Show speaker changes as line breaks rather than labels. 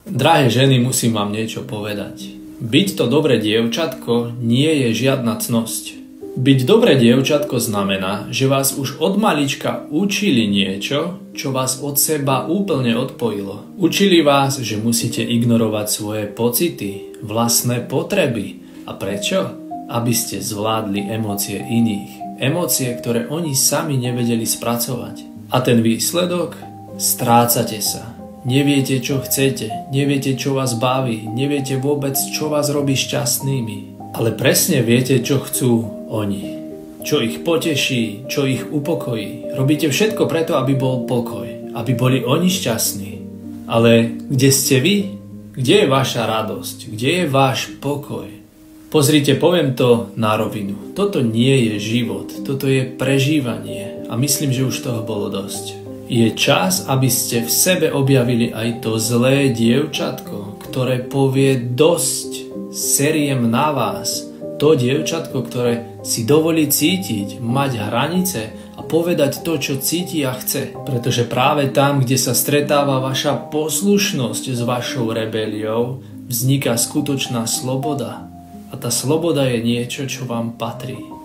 Drahé ženy, musím vám niečo povedať. Byť to dobré dievčatko nie je žiadna cnosť. Byť dobré dievčatko znamená, že vás už od malička učili niečo, čo vás od seba úplne odpojilo. Učili vás, že musíte ignorovať svoje pocity, vlastné potreby. A prečo? Aby ste zvládli emócie iných. Emócie, ktoré oni sami nevedeli spracovať. A ten výsledok? Strácate sa. Neviete, čo chcete, neviete, čo vás baví, neviete vôbec, čo vás robí šťastnými. Ale presne viete, čo chcú oni. Čo ich poteší, čo ich upokojí. Robíte všetko preto, aby bol pokoj, aby boli oni šťastní. Ale kde ste vy? Kde je vaša radosť? Kde je váš pokoj? Pozrite, poviem to na rovinu. Toto nie je život, toto je prežívanie. A myslím, že už toho bolo dosť. Je čas, aby ste v sebe objavili aj to zlé dievčatko, ktoré povie dosť, seriem na vás. To dievčatko, ktoré si dovolí cítiť, mať hranice a povedať to, čo cíti a chce. Pretože práve tam, kde sa stretáva vaša poslušnosť s vašou rebeliou, vzniká skutočná sloboda. A tá sloboda je niečo, čo vám patrí.